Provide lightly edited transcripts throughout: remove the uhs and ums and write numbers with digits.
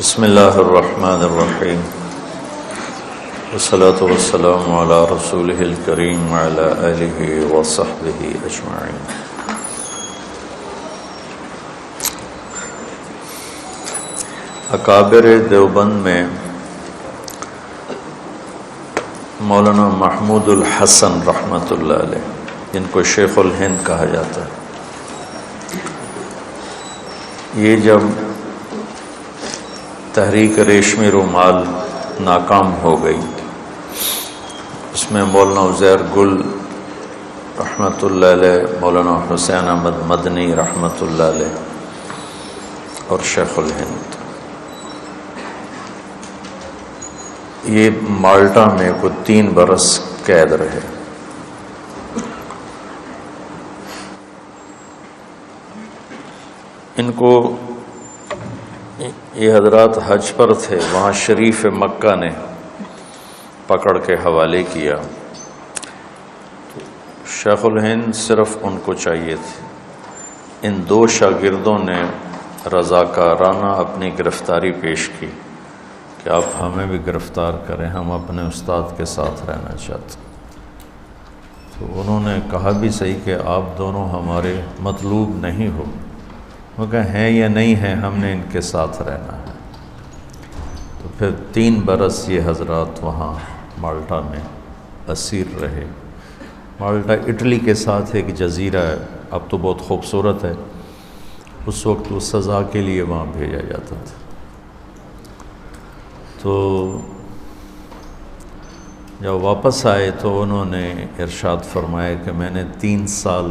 بسم اللہ الرحمن الرحیم والصلاة والسلام علی رسولہ الکریم وعلی آلہ وصحبہ اجمعین۔ اکابر دیوبند میں مولانا محمود الحسن رحمۃ اللہ علیہ، جن کو شیخ الہند کہا جاتا ہے، یہ جب تحریک ریشمی رومال ناکام ہو گئی، اس میں مولانا عزیر گل رحمۃ اللہ علیہ، مولانا حسین احمد مدنی رحمۃ اللہ علیہ اور شیخ الہند، یہ مالٹا میں کوئی 3 برس قید رہے۔ ان کو یہ حضرات حج پر تھے، وہاں شریف مکہ نے پکڑ کے حوالے کیا۔ شیخ الہند صرف ان کو چاہیے تھے۔ ان 2 شاگردوں نے رضاکارانہ اپنی گرفتاری پیش کی کہ آپ ہمیں بھی گرفتار کریں، ہم اپنے استاد کے ساتھ رہنا چاہتے ہیں۔ تو انہوں نے کہا بھی صحیح کہ آپ دونوں ہمارے مطلوب نہیں ہو، وہ کہ ہیں یا نہیں ہیں، ہم نے ان کے ساتھ رہنا ہے۔ تو پھر 3 برس یہ حضرات وہاں مالٹا میں اسیر رہے۔ مالٹا اٹلی کے ساتھ ایک جزیرہ ہے، اب تو بہت خوبصورت ہے، اس وقت وہ سزا کے لیے وہاں بھیجا جاتا تھا۔ تو جب واپس آئے تو انہوں نے ارشاد فرمایا کہ میں نے 3 سال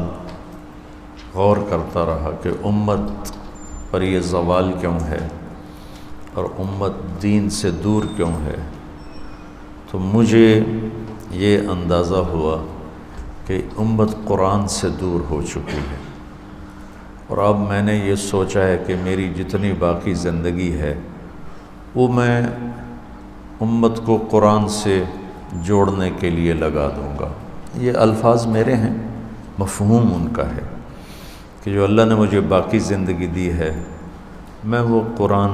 غور کرتا رہا کہ امت پر یہ زوال کیوں ہے اور امت دین سے دور کیوں ہے۔ تو مجھے یہ اندازہ ہوا کہ امت قرآن سے دور ہو چکی ہے، اور اب میں نے یہ سوچا ہے کہ میری جتنی باقی زندگی ہے وہ میں امت کو قرآن سے جوڑنے کے لیے لگا دوں گا۔ یہ الفاظ میرے ہیں، مفہوم ان کا ہے کہ جو اللہ نے مجھے باقی زندگی دی ہے میں وہ قرآن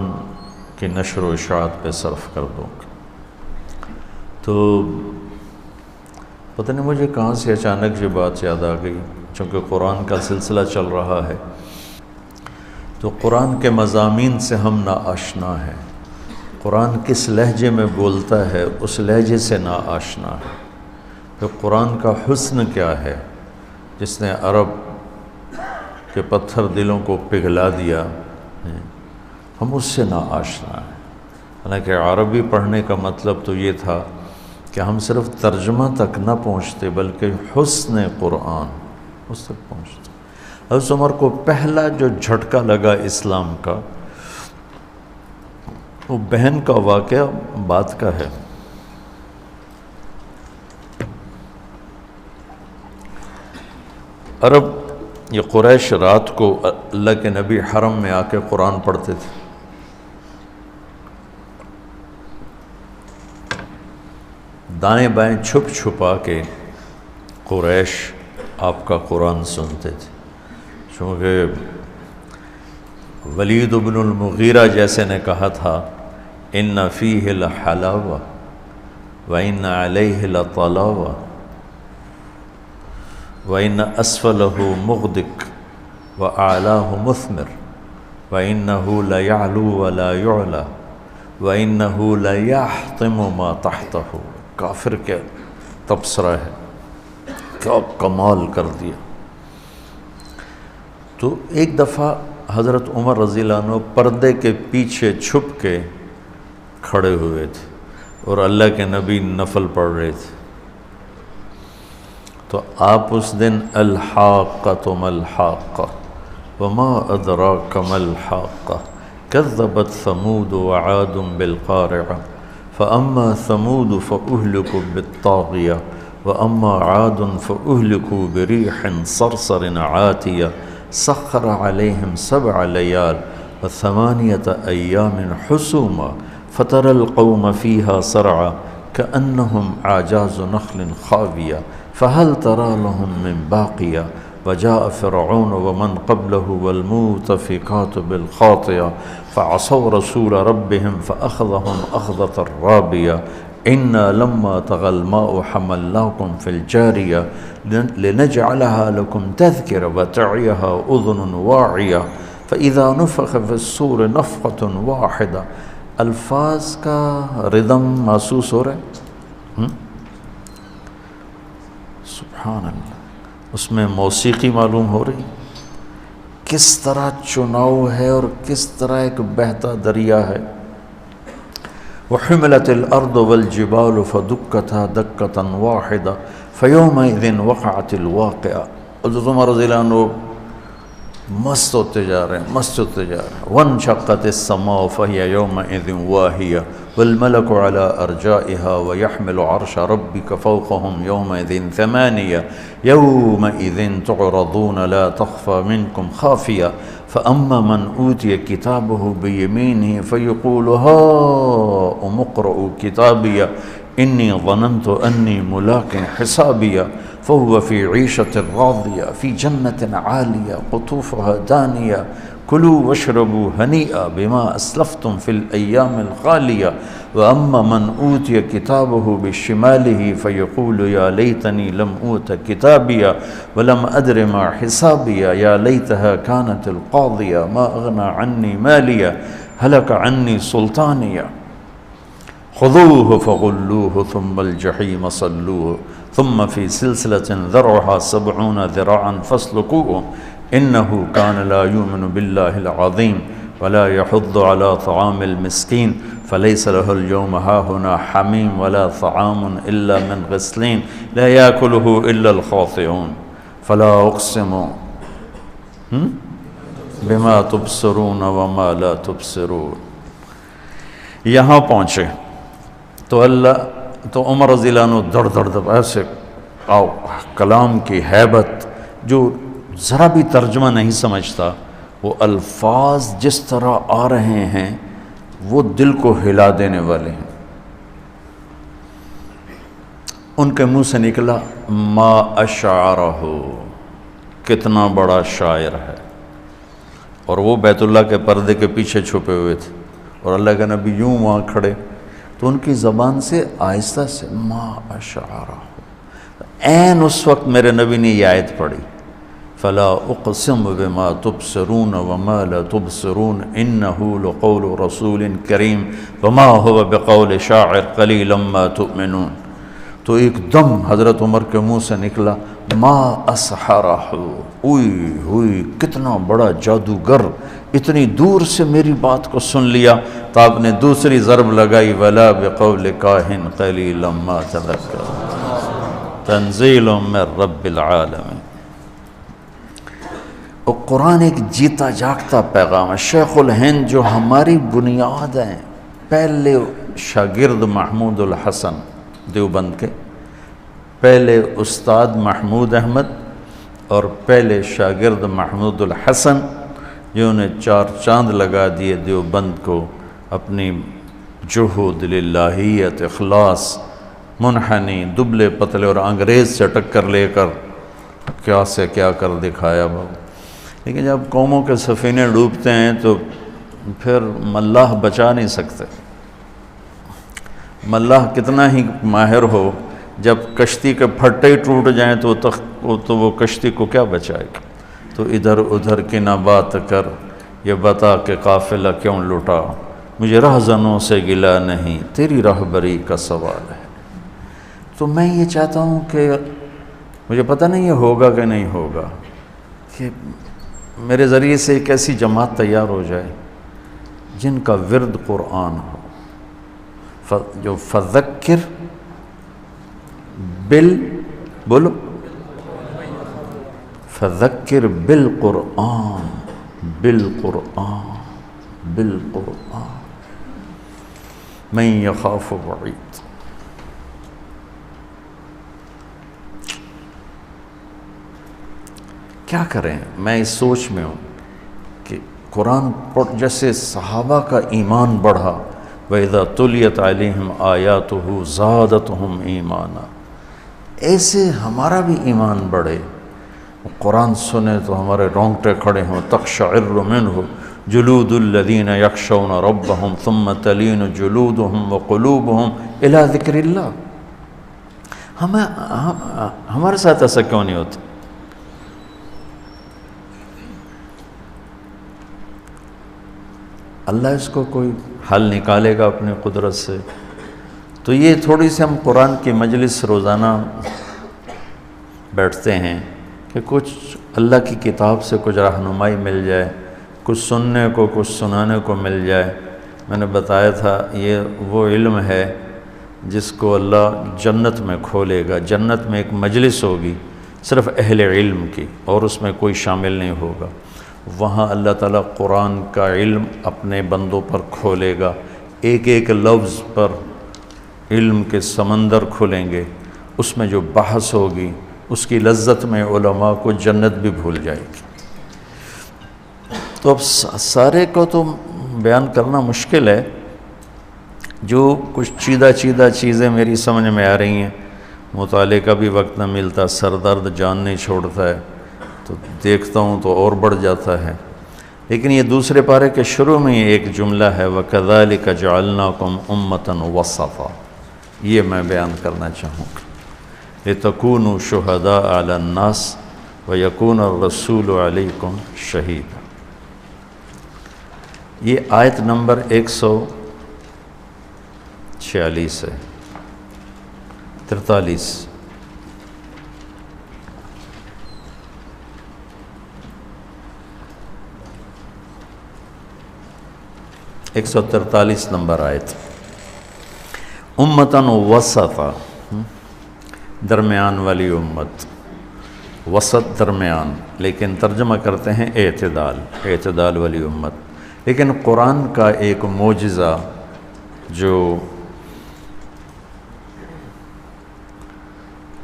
کی نشر و اشاعت پہ صرف کر دوں گا۔ تو پتہ نہیں مجھے کہاں سے اچانک یہ بات یاد آ گئی، چونکہ قرآن کا سلسلہ چل رہا ہے تو قرآن کے مضامین سے ہم ناآشنا ہیں۔ قرآن کس لہجے میں بولتا ہے اس لہجے سے ناآشنا ہے۔ پھر قرآن کا حسن کیا ہے جس نے عرب کہ پتھر دلوں کو پگھلا دیا، ہم اس سے ناآشنا ہیں۔ حالانکہ عربی پڑھنے کا مطلب تو یہ تھا کہ ہم صرف ترجمہ تک نہ پہنچتے بلکہ حسن قرآن اس تک پہنچتے۔ حضرت عمر کو پہلا جو جھٹکا لگا اسلام کا وہ بہن کا واقعہ بات کا ہے۔ عرب یہ قریش رات کو اللہ کے نبی حرم میں آ کے قرآن پڑھتے تھے۔ دائیں بائیں چھپ چھپا کے قریش آپ کا قرآن سنتے تھے، چونکہ ولید بن المغیرہ جیسے نے کہا تھا ان فیہ لحلاوہ وان علیہ لطلاوہ وَإِنَّ أَسْفَلَهُ مُغْدِقٌ وَأَعْلَاهُ مُثْمِرٌ وَإِنَّهُ لَيَعْلُو وَلَا يُعْلَى وَإِنَّهُ لَيَحْطِمُ مَا تَحْتَهُ۔ کافر کے تبصرہ ہے، کیا کمال کر دیا۔ تو ایک دفعہ حضرت عمر رضی اللہ عنہ پردے کے پیچھے چھپ کے کھڑے ہوئے تھے اور اللہ کے نبی نفل پڑھ رہے تھے، تو آپ اس دن الحاقۃ ما الحاقۃ وما ادراک ما الحاقۃ کذبت ثمود وعاد بالقارعۃ فاما ثمود فاہلکوا بالطاغیہ واما عاد فاہلکوا بریح صرصر عاتیہ سخر علیہم 7 لیال و8 ایام حسوما فتری القوم فیہا صرعا کأنہم اعجاز نخل خاویہ فہل تری لہم من باقیہ وجاء فرعون ومن قبله والمؤتفكات بالخاطئة فعصوا رسول ربهم فأخذهم أخذة رابية إنا لما طغى الماء حملناكم في الجارية لنجعلها لكم تذكرة وتعيها أذن واعية فإذا نفخ في الصور نفخة واحدة. الفاظ کا ردم محسوس ہو رہا ہے؟ سبحان اللہ. اس میں موسیقی معلوم ہو رہی، کس طرح چناؤ ہے اور کس طرح ایک بہتا دریا ہے. وحملت الارض والجبال فدکتا دکتا واحدہ فیومئذ وقعت الواقعہ. حضرت عمر رضی اللہ عنہ مست ہوتے جا رہے ہیں، مست ہوتے جا رہے ہیں. وانشقت السماء فهي يومئذ واهية والملك على أرجائها ويحمل عرش ربك فوقهم يومئذ ثمانية يومئذ تعرضون لا تخفى منكم خافية فأما من أوتي كتابه بيمينه فيقول هاؤم اقرءوا كتابي إني ظننت أني ملاق حسابي فهو في عيشة راضية في جنة عالية قطوفها دانية كلوا واشربوا هنيئا بما أسلفتم في الأيام الخالية وأما من أوتي كتابه بشماله فيقول يا ليتني لم أوت كتابي ولم أدر ما حسابي يا ليتها كانت القاضية ما أغنى عني مالية هلك عني سلطانية خذوه فغلوه ثم الجحيم صلوه ثم في سلسلة ذرعها 70 ذراعا فاسلكوه إنه كان لا يؤمن بالله العظيم ولا يحض على طعام المسكين فليس له اليوم هاهنا حميم ولا طعام إلا من غسلين لا يأكله إلا الخاطئون فلا أقسم بما تبصرون وما لا تبصرون. یہاں پہنچے تو عمر رضی اللہ عنہ دڑ دڑ دڑ ایسے کلام کی ہیبت، جو ذرا بھی ترجمہ نہیں سمجھتا، وہ الفاظ جس طرح آ رہے ہیں وہ دل کو ہلا دینے والے ہیں. ان کے منہ سے نکلا ما اشعرہ، کتنا بڑا شاعر ہے. اور وہ بیت اللہ کے پردے کے پیچھے چھپے ہوئے تھے اور اللہ کے نبی یوں وہاں کھڑے، تو ان کی زبان سے آہستہ سے ما اشعرہ. عین اس وقت میرے نبی نے یہ آیت پڑھی فلا اقسم بما تبصرون وما لا تبصرون انه لقول رسول کریم وما هو بقول شاعر قلیلا ما تؤمنون. تو ایک دم حضرت عمر کے منہ سے نکلا ما اسحرہ، اوئی ہوئی کتنا بڑا جادوگر اتنی دور سے میری بات کو سن لیا. تو آپ نے دوسری ضرب لگائی ولا بقول کاہن قلیلا ما تذکرون تنزیل من رب العالمین. اور قرآن ایک جیتا جاگتا پیغام ہے. شیخ الہند جو ہماری بنیاد ہیں، پہلے شاگرد محمود الحسن دیوبند کے، پہلے استاد محمود احمد اور پہلے شاگرد محمود الحسن، جنہوں نے 4 چاند لگا دیے دیوبند کو اپنی جہود، للہیت، اخلاص، منحنی، دبلے پتلے اور انگریز سے ٹکر لے کر کیا سے کیا کر دکھایا بابا. لیکن جب قوموں کے سفینے ڈوبتے ہیں تو پھر ملاح بچا نہیں سکتے. ملاح کتنا ہی ماہر ہو، جب کشتی کے پھٹے ٹوٹ جائیں تو وہ کشتی کو کیا بچائے گا. تو ادھر ادھر کی نہ بات کر، یہ بتا کہ قافلہ کیوں لٹا، مجھے رہزنوں سے گلا نہیں، تیری راہبری کا سوال ہے. تو میں یہ چاہتا ہوں کہ مجھے پتہ نہیں یہ ہوگا کہ نہیں ہوگا، کہ میرے ذریعے سے ایک ایسی جماعت تیار ہو جائے جن کا ورد قرآن ہو، جو فذکر بولو فذکر بالقرآن بالقرآن بالقرآن من یخاف وعید. کیا کریں؟ میں اس سوچ میں ہوں کہ قرآن جیسے صحابہ کا ایمان بڑھا، وَإِذَا تُلِيَتْ عَلَيْهِمْ آيَاتُهُ زَادَتْهُمْ ایمانا، ایسے ہمارا بھی ایمان بڑھے. قرآن سنے تو ہمارے رونگٹے کھڑے ہوں، تقشعر منہ جلود الذین یخشون ربہم ثم تلین جلودہم وقلوبہم الی ذکر اللہ۔ ہمارے ساتھ ایسا کیوں نہیں ہوتا؟ اللہ اس کو کوئی حل نکالے گا اپنی قدرت سے۔ تو یہ تھوڑی سی ہم قرآن کی مجلس روزانہ بیٹھتے ہیں کہ کچھ اللہ کی کتاب سے کچھ رہنمائی مل جائے، کچھ سننے کو کچھ سنانے کو مل جائے۔ میں نے بتایا تھا یہ وہ علم ہے جس کو اللہ جنت میں کھولے گا۔ جنت میں ایک مجلس ہوگی صرف اہل علم کی، اور اس میں کوئی شامل نہیں ہوگا۔ وہاں اللہ تعالیٰ قرآن کا علم اپنے بندوں پر کھولے گا، ایک ایک لفظ پر علم کے سمندر کھلیں گے، اس میں جو بحث ہوگی اس کی لذت میں علماء کو جنت بھی بھول جائے گی۔ تو اب سارے کو تو بیان کرنا مشکل ہے، جو کچھ چیدہ چیزیں میری سمجھ میں آ رہی ہیں، مطالعے کا بھی وقت نہ ملتا، سر درد جان نہیں چھوڑتا ہے، تو دیکھتا ہوں تو اور بڑھ جاتا ہے۔ لیکن یہ دوسرے پارے کے شروع میں ایک جملہ ہے وَكَذَلِكَ جَعَلْنَاكُمْ أُمَّةً وَسَطًا، یہ میں بیان کرنا چاہوں گا۔ لِتَكُونُوا شُهَدَاءَ عَلَى النَّاسِ وَيَكُونَ الرَّسُولُ عَلَيْكُمْ شَهِيدًا۔ یہ آیت نمبر 146 ہے، 43۔ 143 نمبر آیت۔ امتاً وسطا، درمیان والی امت، وسط درمیان، لیکن ترجمہ کرتے ہیں اعتدال والی امت۔ لیکن قرآن کا ایک معجزہ جو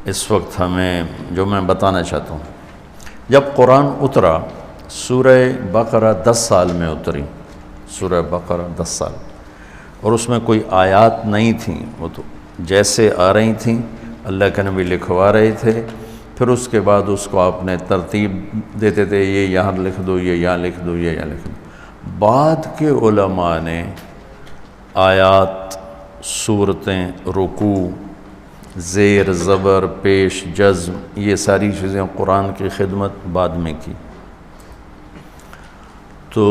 اس وقت جو میں بتانا چاہتا ہوں، جب قرآن اترا سورہ بقرہ 10 سال میں اتری، سورہ بقرہ 10 سال، اور اس میں کوئی آیات نہیں تھیں، وہ تو جیسے آ رہی تھیں اللہ کے نبی لکھوا رہے تھے، پھر اس کے بعد اس کو آپ نے ترتیب دیتے تھے، یہ یہاں لکھ دو، یہ یہاں لکھ دو، یہ یہاں لکھ دو۔ بعد کے علماء نے آیات، صورتیں، رکوع، زیر زبر، پیش، جزم، یہ ساری چیزیں قرآن کی خدمت بعد میں کی۔ تو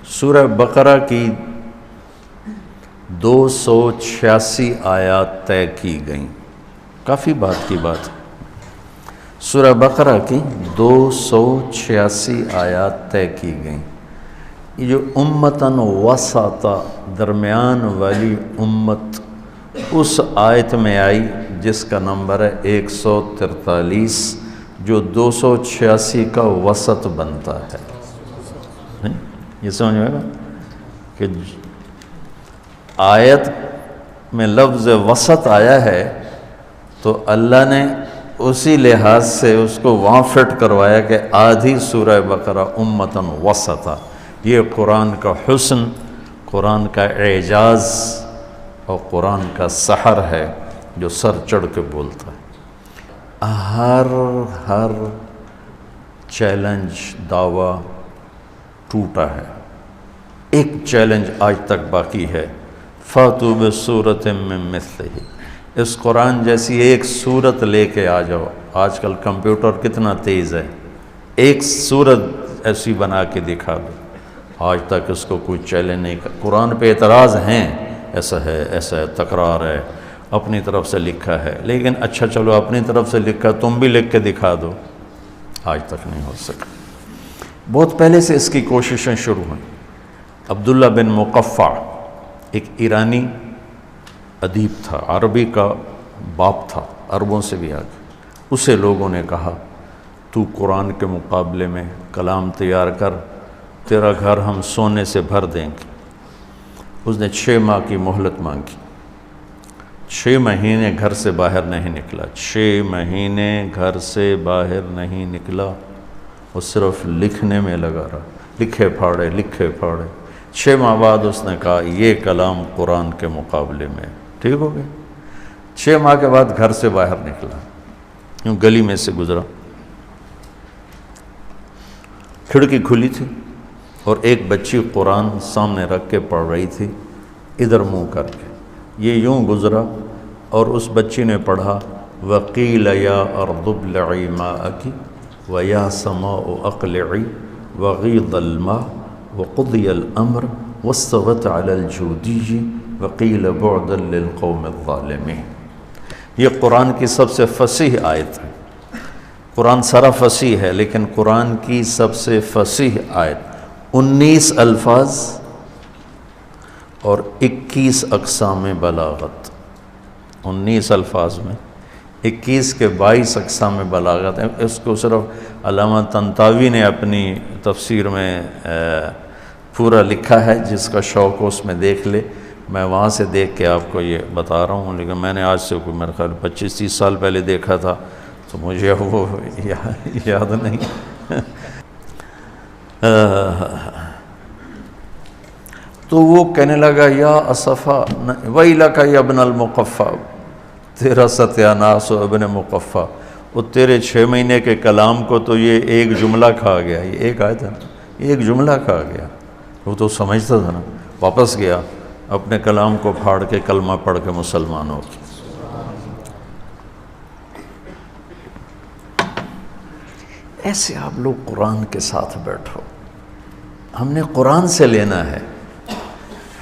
سورہ بقرہ کی 286 آیات طے کی گئیں، کافی بات کی بات۔ سورہ بقرہ کی 286 آیات طے کی گئیں۔ یہ جو امتاً وسطا، درمیان والی امت، اس آیت میں آئی جس کا نمبر ہے 143، جو 286 کا وسط بنتا ہے۔ یہ سمجھ میں گا کہ آیت میں لفظ وسط آیا ہے تو اللہ نے اسی لحاظ سے اس کو وہاں فٹ کروایا کہ آدھی سورہ بقرہ امتاً وسطا۔ یہ قرآن کا حسن، قرآن کا اعجاز اور قرآن کا سحر ہے جو سر چڑھ کے بولتا ہے۔ ہر چیلنج، دعویٰ ٹوٹا ہے، ایک چیلنج آج تک باقی ہے، فَأْتُوا بِسُورَةٍ مِّن مِّثْلِهِ، اس قرآن جیسی ایک صورت لے کے آ جاؤ۔ آج کل کمپیوٹر کتنا تیز ہے، ایک صورت ایسی بنا کے دکھا دو۔ آج تک اس کو کوئی چیلنج نہیں کر، قرآن پہ اعتراض ہیں، ایسا ہے، تکرار ہے، اپنی طرف سے لکھا ہے، لیکن اچھا چلو اپنی طرف سے لکھا، تم بھی لکھ کے دکھا دو، آج تک نہیں ہو سکا۔ بہت پہلے سے اس کی کوششیں شروع ہوئیں۔ عبداللہ بن مقفع ایک ایرانی ادیب تھا، عربی کا باپ تھا، عربوں سے بھی آگے۔ اسے لوگوں نے کہا تو قرآن کے مقابلے میں کلام تیار کر، تیرا گھر ہم سونے سے بھر دیں گے۔ اس نے 6 ماہ کی مہلت مانگی، 6 مہینے گھر سے باہر نہیں نکلا، 6 مہینے گھر سے باہر نہیں نکلا، وہ صرف لکھنے میں لگا رہا، لکھے پھاڑے۔ 6 ماہ بعد اس نے کہا یہ کلام قرآن کے مقابلے میں ٹھیک ہو گیا۔ 6 ماہ کے بعد گھر سے باہر نکلا، یوں گلی میں سے گزرا، کھڑکی کھلی تھی اور ایک بچی قرآن سامنے رکھ کے پڑھ رہی تھی ادھر منہ کر کے. یہ یوں گزرا اور اس بچی نے پڑھا وَقِيلَ يَا أَرْضُ ابْلَعِي مَاءَكِ وَيَا سَمَاءُ أَقْلِعِي وَغِيضَ الْمَاءُ وَقُضِيَ الْأَمْرُ وَاسْتَوَتْ عَلَى الْجُودِيِّ وَقِيلَ بُعْدًا لِلْقَوْمِ الظَّالِمِينَ. یہ قرآن کی سب سے فصیح آیت ہے. قرآن سارا فصیح ہے لیکن قرآن کی سب سے فصیح آیت. 19 الفاظ اور 21 اقسام بلاغت. 19 الفاظ میں 21 کے 22 اقسام بلاغت ہیں. اس کو صرف علامہ طنطاوی نے اپنی تفسیر میں پورا لکھا ہے. جس کا شوق ہو اس میں دیکھ لے. میں وہاں سے دیکھ کے آپ کو یہ بتا رہا ہوں لیکن میں نے آج سے کوئی میرے خیال 25-30 سال پہلے دیکھا تھا تو مجھے وہ یاد نہیں. تو وہ کہنے لگا یا اسفا ویلک یا ابن المقفع، تیرا ستیاناس و ابن مقفع، وہ تیرے 6 مہینے کے کلام کو تو یہ ایک جملہ کھا گیا. یہ ایک آیت ہے نا، ایک جملہ کھا گیا. وہ تو سمجھتا تھا نا. واپس گیا اپنے کلام کو پھاڑ کے کلمہ پڑھ کے مسلمان ہو گیا. ایسے آپ لوگ قرآن کے ساتھ بیٹھو. ہم نے قرآن سے لینا ہے،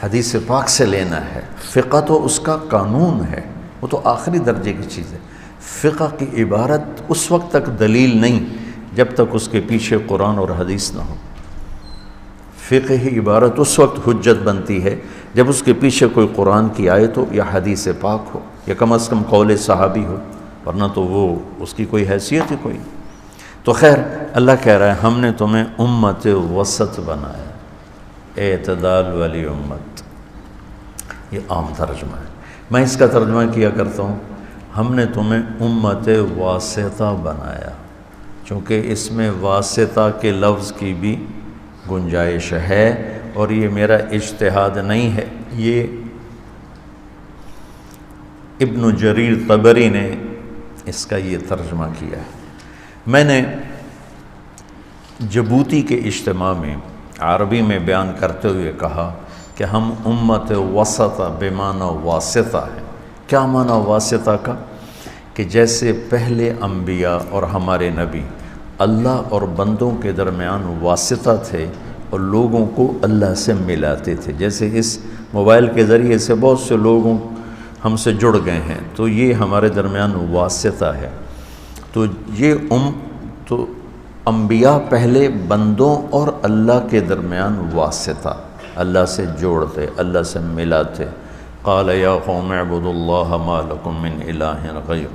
حدیث پاک سے لینا ہے. فقہ تو اس کا قانون ہے، وہ تو آخری درجے کی چیز ہے. فقہ کی عبارت اس وقت تک دلیل نہیں جب تک اس کے پیچھے قرآن اور حدیث نہ ہو. فقہی عبارت اس وقت حجت بنتی ہے جب اس کے پیچھے کوئی قرآن کی آیت ہو یا حدیث پاک ہو یا کم از کم قول صحابی ہو، ورنہ تو وہ اس کی کوئی حیثیت ہی کوئی. تو خیر اللہ کہہ رہا ہے ہم نے تمہیں امت وسط بنایا، اعتدال والی امت. یہ عام ترجمہ ہے. میں اس کا ترجمہ کیا کرتا ہوں ہم نے تمہیں امت واسطہ بنایا، چونکہ اس میں واسطہ کے لفظ کی بھی گنجائش ہے اور یہ میرا اجتہاد نہیں ہے. یہ ابن جریر طبری نے اس کا یہ ترجمہ کیا ہے. میں نے جبوتی کے اجتماع میں عربی میں بیان کرتے ہوئے کہا کہ ہم امت وسطہ بمعنی واسطہ ہیں. کیا معنی واسطہ کا؟ کہ جیسے پہلے انبیاء اور ہمارے نبی اللہ اور بندوں کے درمیان واسطہ تھے اور لوگوں کو اللہ سے ملاتے تھے. جیسے اس موبائل کے ذریعے سے بہت سے لوگوں ہم سے جڑ گئے ہیں تو یہ ہمارے درمیان واسطہ ہے. تو یہ تو انبیاء پہلے بندوں اور اللہ کے درمیان واسطہ، اللہ سے جوڑتے، اللہ سے ملاتے. قال یا قوم اعبدوا اللہ ما لکم من الہ غیر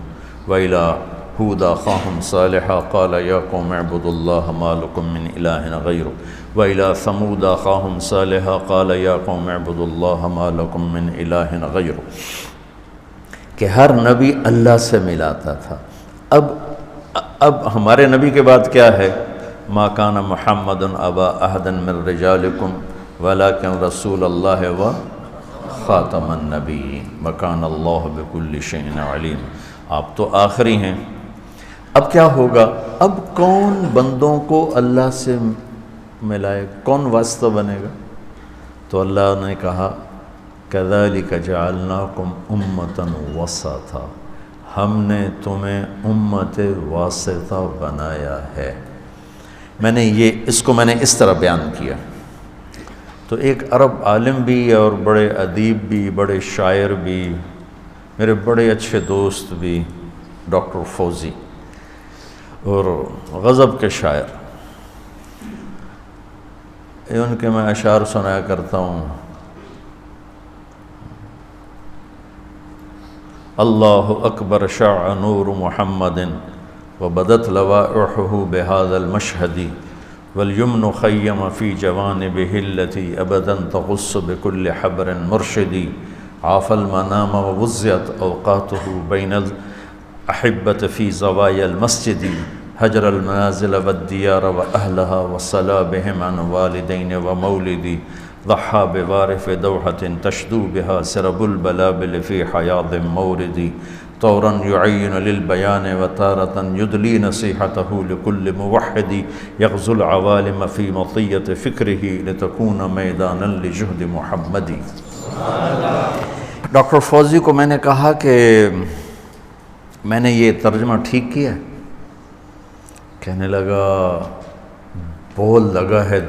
وَإِلَىٰ هُودَ أَخَاهُمْ صَالِحًا قَالَ يَا قَوْمِ اعْبُدُوا اللَّهَ مَا لَكُم مِّنْ إِلَٰهٍ غَيْرُهُ وَإِلَىٰ ثَمُودَ أَخَاهُمْ صَالِحًا قَالَ يَا قَوْمِ اعْبُدُوا اللَّهَ مَا لَكُم مِّنْ إِلَٰهٍ غَيْرُهُ. کہ ہر نبی اللہ سے ملاتا تھا. اب ہمارے نبی کے بعد کیا ہے؟ ما کان محمد ابا احد من رجالکم ولکن رسول اللہ و خاتم النبیین وکان اللہ بکل شیء علیم. آپ تو آخری ہیں. اب کیا ہوگا؟ اب کون بندوں کو اللہ سے ملائے، کون واسطہ بنے گا؟ تو اللہ نے کہا کذالک جعلناکم امۃ وسطا، ہم نے تمہیں امت واسطہ بنایا ہے. میں نے اس طرح بیان کیا. تو ایک عرب عالم بھی اور بڑے ادیب بھی، بڑے شاعر بھی، میرے بڑے اچھے دوست بھی، ڈاکٹر فوزی اور غضب کے شاعر، ان کے میں اشعار سنایا کرتا ہوں. اللہ اکبر شع نور محمد وبدت لوائحہ بہذا المشہد والیمن خیم فی جوانبہ التی ابدا تغص بکل حبر مرشدی عاف المنام ووزعت اوقاتہ بین الاحبۃ فی زوایا المسجد حجر المنازل والدیار واہلہا وصلا بہم عن والدین ومولدی ضحى بوارف دوحة تشدو بها سرب البلابل في حياض موردي طورا يعين للبيان وتارة يدلي نصيحته لكل موحد يغزو العوالم في مطية فكره لتكون ميدانا لجهد محمد۔ ڈاکٹر فوزی کو میں نے کہا کہ میں نے یہ ترجمہ ٹھیک کیا؟ کہنے لگا بہت لگا ہے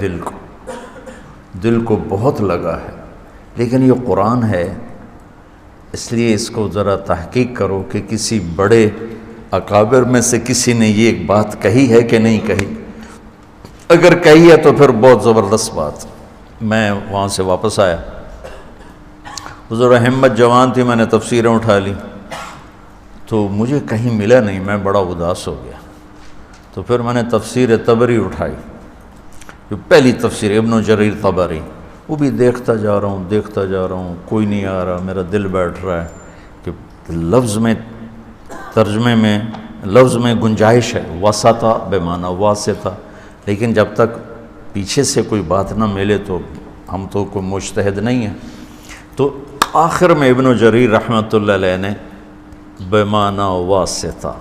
دل کو بہت لگا ہے، لیکن یہ قرآن ہے، اس لیے اس کو ذرا تحقیق کرو کہ کسی بڑے اکابر میں سے کسی نے یہ ایک بات کہی ہے کہ نہیں کہی، اگر کہی ہے تو پھر بہت زبردست بات۔ میں وہاں سے واپس آیا، ذرا ہمت جوان تھی، میں نے تفسیریں اٹھا لی تو مجھے کہیں ملا نہیں، میں بڑا اداس ہو گیا۔ تو پھر میں نے تفسیر طبری اٹھائی، جو پہلی تفسیر ابن جریر طبری، وہ بھی دیکھتا جا رہا ہوں، کوئی نہیں آ رہا، میرا دل بیٹھ رہا ہے کہ لفظ میں ترجمے میں لفظ میں گنجائش ہے، وسطہ بے معنی واسطہ، لیکن جب تک پیچھے سے کوئی بات نہ ملے تو ہم تو کوئی مجتہد نہیں ہیں۔ تو آخر میں ابن جریر رحمۃ اللہ علیہ نے بے معنی واسطہ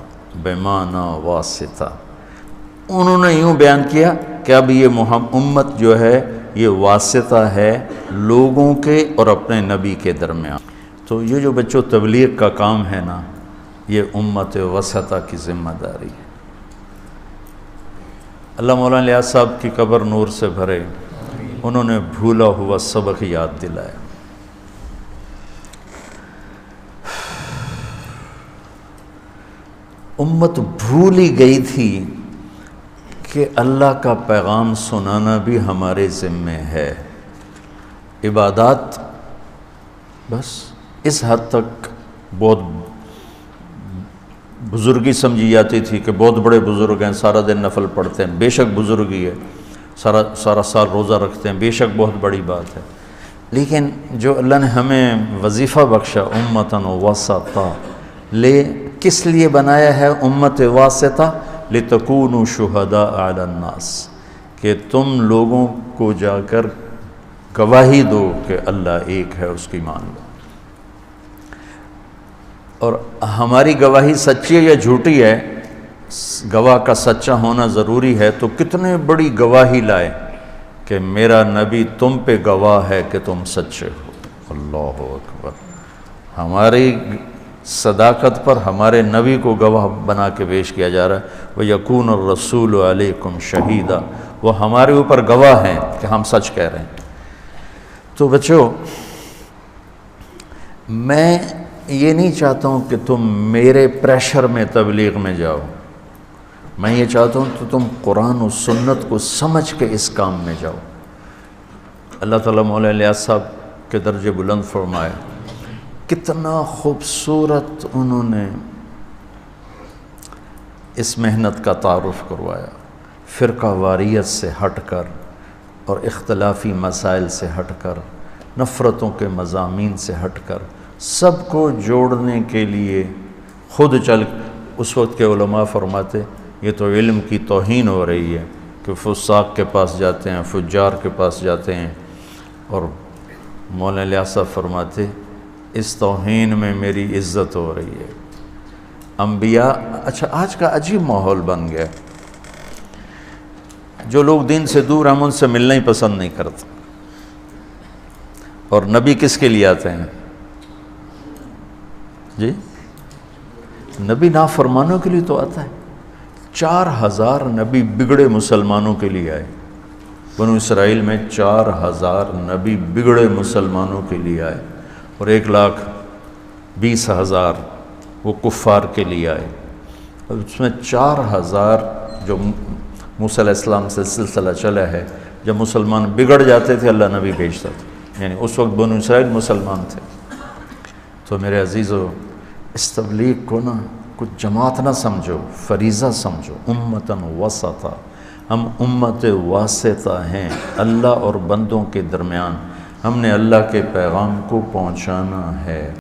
انہوں نے یوں بیان کیا کہ اب یہ امت جو ہے یہ واسطہ ہے لوگوں کے اور اپنے نبی کے درمیان۔ تو یہ جو بچوں تبلیغ کا کام ہے نا، یہ امت وسطہ کی ذمہ داری ہے۔ اللہ مولانا الیاس صاحب کی قبر نور سے بھرے، انہوں نے بھولا ہوا سبق یاد دلایا۔ امت بھولی گئی تھی کہ اللہ کا پیغام سنانا بھی ہمارے ذمے ہے۔ عبادات بس اس حد تک بہت بزرگی سمجھی جاتی تھی کہ بہت بڑے بزرگ ہیں، سارا دن نفل پڑھتے ہیں، بے شک بزرگی ہے، سارا سال روزہ رکھتے ہیں، بے شک بہت بڑی بات ہے۔ لیکن جو اللہ نے ہمیں وظیفہ بخشا امتاً وسطا، کس لیے بنایا ہے امت واسطہ؟ لِتَكُونُوا شُهَدَاءَ عَلَى النَّاسِ، کہ تم لوگوں کو جا کر گواہی دو کہ اللہ ایک ہے، اس کی مان لو۔ اور ہماری گواہی سچی ہے یا جھوٹی ہے، گواہ کا سچا ہونا ضروری ہے، تو کتنے بڑی گواہی لائے کہ میرا نبی تم پہ گواہ ہے کہ تم سچے ہو۔ اللہ اکبر! ہماری صداقت پر ہمارے نبی کو گواہ بنا کے پیش کیا جا رہا ہے۔ وَيَكُونَ الرَّسُولُ عَلَيْكُمْ شَهِيدًا، وہ ہمارے اوپر گواہ ہیں کہ ہم سچ کہہ رہے ہیں۔ تو بچوں، میں یہ نہیں چاہتا ہوں کہ تم میرے پریشر میں تبلیغ میں جاؤ، میں یہ چاہتا ہوں کہ تم قرآن و سنت کو سمجھ کے اس کام میں جاؤ۔ اللہ تعالیٰ مولانا الیاس صاحب کے درجے بلند فرمائے، کتنا خوبصورت انہوں نے اس محنت کا تعارف کروایا، فرقہ واریت سے ہٹ کر اور اختلافی مسائل سے ہٹ کر، نفرتوں کے مضامین سے ہٹ کر، سب کو جوڑنے کے لیے خود چل۔ اس وقت کے علماء فرماتے یہ تو علم کی توہین ہو رہی ہے کہ فساق کے پاس جاتے ہیں، فجار کے پاس جاتے ہیں، اور مولانا الیاس صاحب فرماتے اس توہین میں میری عزت ہو رہی ہے۔ انبیاء، اچھا آج کا عجیب ماحول بن گیا، جو لوگ دین سے دور ہم ان سے ملنا ہی پسند نہیں کرتے، اور نبی کس کے لیے آتے ہیں جی؟ نبی نافرمانوں کے لیے تو آتا ہے۔ 4000 نبی بگڑے مسلمانوں کے لیے آئے، بنو اسرائیل میں 4000 نبی بگڑے مسلمانوں کے لیے آئے، اور 1,20,000 وہ کفار کے لیے آئے۔ اور اس میں 4000 جو موسیٰ علیہ السلام سے سلسلہ چلا ہے، جب مسلمان بگڑ جاتے تھے اللہ نبی بھیجتا تھا، یعنی اس وقت بنو اسرائیل مسلمان تھے۔ تو میرے عزیزو، اس تبلیغ کو نا کچھ جماعت نہ سمجھو، فریضہ سمجھو، امتاً وسطا، ہم امت واسطہ ہیں اللہ اور بندوں کے درمیان، ہم نے اللہ کے پیغام کو پہنچانا ہے۔